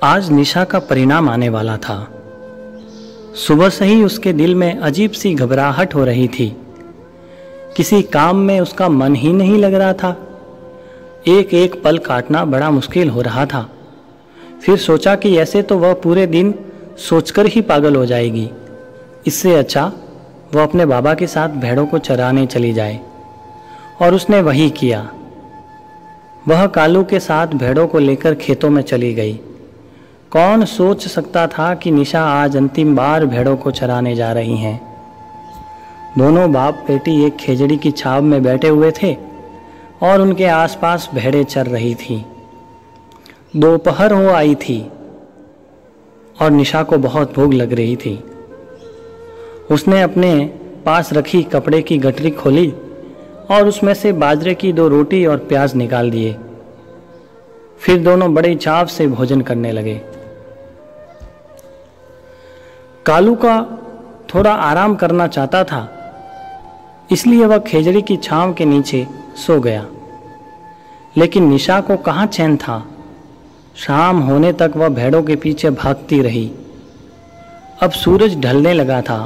आज निशा का परिणाम आने वाला था। सुबह से ही उसके दिल में अजीब सी घबराहट हो रही थी। किसी काम में उसका मन ही नहीं लग रहा था। एक एक पल काटना बड़ा मुश्किल हो रहा था। फिर सोचा कि ऐसे तो वह पूरे दिन सोचकर ही पागल हो जाएगी। इससे अच्छा वह अपने बाबा के साथ भेड़ों को चराने चली जाए। और उसने वही किया। वह कालू के साथ भेड़ों को लेकर खेतों में चली गई। कौन सोच सकता था कि निशा आज अंतिम बार भेड़ों को चराने जा रही हैं। दोनों बाप बेटी एक खेजड़ी की छाव में बैठे हुए थे और उनके आसपास भेड़ें चर रही थीं। दोपहर हो आई थी और निशा को बहुत भूख लग रही थी। उसने अपने पास रखी कपड़े की गठरी खोली और उसमें से बाजरे की 2 रोटी और प्याज निकाल दिए। फिर दोनों बड़े चाव से भोजन करने लगे। कालू का थोड़ा आराम करना चाहता था, इसलिए वह खेजड़ी की छांव के नीचे सो गया। लेकिन निशा को कहाँ चैन था। शाम होने तक वह भेड़ों के पीछे भागती रही। अब सूरज ढलने लगा था।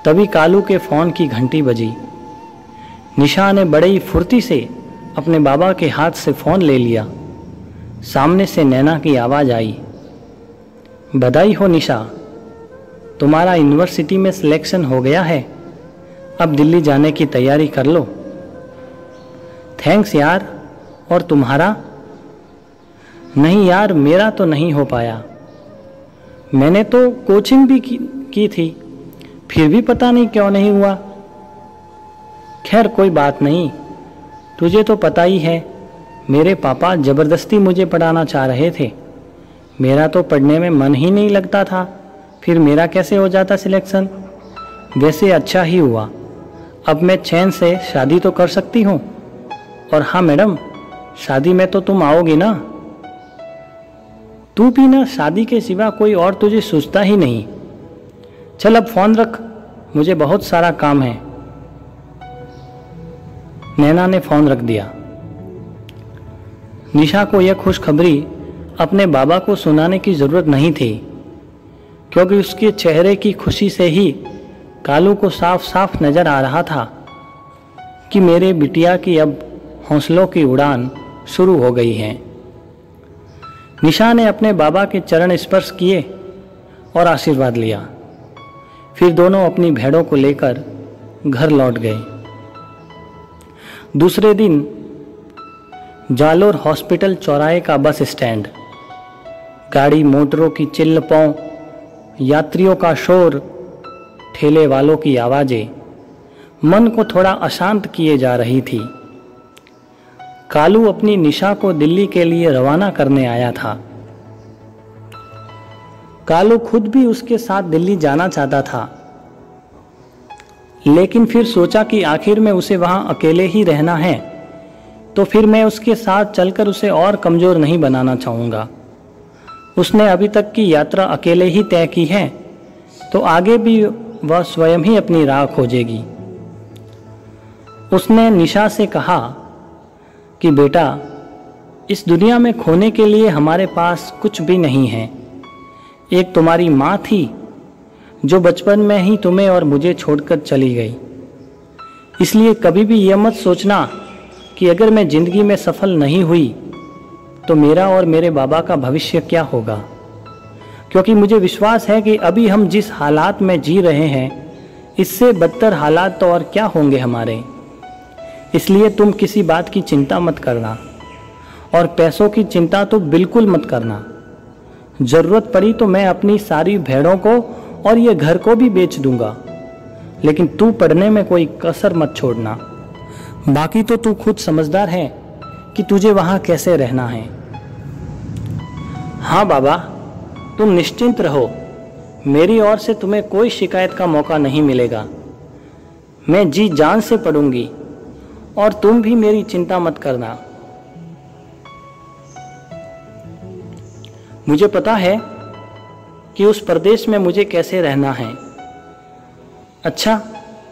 तभी कालू के फ़ोन की घंटी बजी। निशा ने बड़ी ही फुर्ती से अपने बाबा के हाथ से फ़ोन ले लिया। सामने से नैना की आवाज़ आई, बधाई हो निशा, तुम्हारा यूनिवर्सिटी में सिलेक्शन हो गया है। अब दिल्ली जाने की तैयारी कर लो। थैंक्स यार। और तुम्हारा? नहीं यार, मेरा तो नहीं हो पाया। मैंने तो कोचिंग भी की थी, फिर भी पता नहीं क्यों नहीं हुआ। खैर कोई बात नहीं, तुझे तो पता ही है मेरे पापा ज़बरदस्ती मुझे पढ़ाना चाह रहे थे। मेरा तो पढ़ने में मन ही नहीं लगता था, फिर मेरा कैसे हो जाता सिलेक्शन। वैसे अच्छा ही हुआ, अब मैं चैन से शादी तो कर सकती हूँ। और हाँ मैडम, शादी में तो तुम आओगी ना। तू भी ना, शादी के सिवा कोई और तुझे सोचता ही नहीं। चल अब फ़ोन रख, मुझे बहुत सारा काम है। नैना ने फ़ोन रख दिया। निशा को यह खुशखबरी अपने बाबा को सुनाने की ज़रूरत नहीं थी, क्योंकि उसके चेहरे की खुशी से ही कालू को साफ साफ नज़र आ रहा था कि मेरे बिटिया की अब हौसलों की उड़ान शुरू हो गई है। निशा ने अपने बाबा के चरण स्पर्श किए और आशीर्वाद लिया। फिर दोनों अपनी भेड़ों को लेकर घर लौट गए। दूसरे दिन जालोर हॉस्पिटल चौराहे का बस स्टैंड, गाड़ी मोटरों की चिल्ल पौं, यात्रियों का शोर, ठेले वालों की आवाज़ें मन को थोड़ा अशांत किए जा रही थी। कालू अपनी निशा को दिल्ली के लिए रवाना करने आया था। कालू खुद भी उसके साथ दिल्ली जाना चाहता था, लेकिन फिर सोचा कि आखिर में उसे वहां अकेले ही रहना है, तो फिर मैं उसके साथ चलकर उसे और कमज़ोर नहीं बनाना चाहूँगा। उसने अभी तक की यात्रा अकेले ही तय की है, तो आगे भी वह स्वयं ही अपनी राह खोजेगी। उसने निशा से कहा कि बेटा, इस दुनिया में खोने के लिए हमारे पास कुछ भी नहीं है। एक तुम्हारी माँ थी जो बचपन में ही तुम्हें और मुझे छोड़कर चली गई। इसलिए कभी भी यह मत सोचना कि अगर मैं ज़िंदगी में सफल नहीं हुई तो मेरा और मेरे बाबा का भविष्य क्या होगा, क्योंकि मुझे विश्वास है कि अभी हम जिस हालात में जी रहे हैं, इससे बदतर हालात तो और क्या होंगे हमारे। इसलिए तुम किसी बात की चिंता मत करना और पैसों की चिंता तो बिल्कुल मत करना। ज़रूरत पड़ी तो मैं अपनी सारी भेड़ों को और ये घर को भी बेच दूंगा, लेकिन तू पढ़ने में कोई कसर मत छोड़ना। बाकी तो तू खुद समझदार है कि तुझे वहाँ कैसे रहना है। हाँ बाबा, तुम निश्चिंत रहो, मेरी ओर से तुम्हें कोई शिकायत का मौका नहीं मिलेगा। मैं जी जान से पढ़ूंगी और तुम भी मेरी चिंता मत करना। मुझे पता है कि उस प्रदेश में मुझे कैसे रहना है। अच्छा,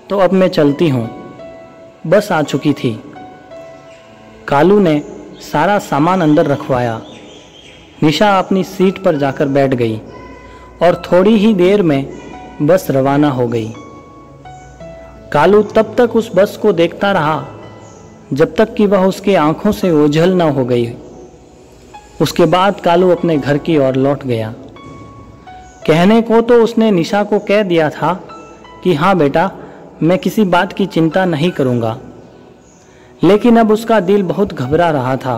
तो अब मैं चलती हूँ, बस आ चुकी थी। कालू ने सारा सामान अंदर रखवाया निशा अपनी सीट पर जाकर बैठ गई और थोड़ी ही देर में बस रवाना हो गई। कालू तब तक उस बस को देखता रहा जब तक कि वह उसकी आंखों से ओझल न हो गई। उसके बाद कालू अपने घर की ओर लौट गया। कहने को तो उसने निशा को कह दिया था कि हाँ बेटा, मैं किसी बात की चिंता नहीं करूँगा, लेकिन अब उसका दिल बहुत घबरा रहा था।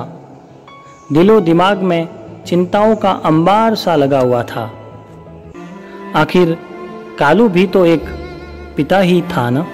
दिलो दिमाग में चिंताओं का अंबार सा लगा हुआ था। आखिर कालू भी तो एक पिता ही था ना।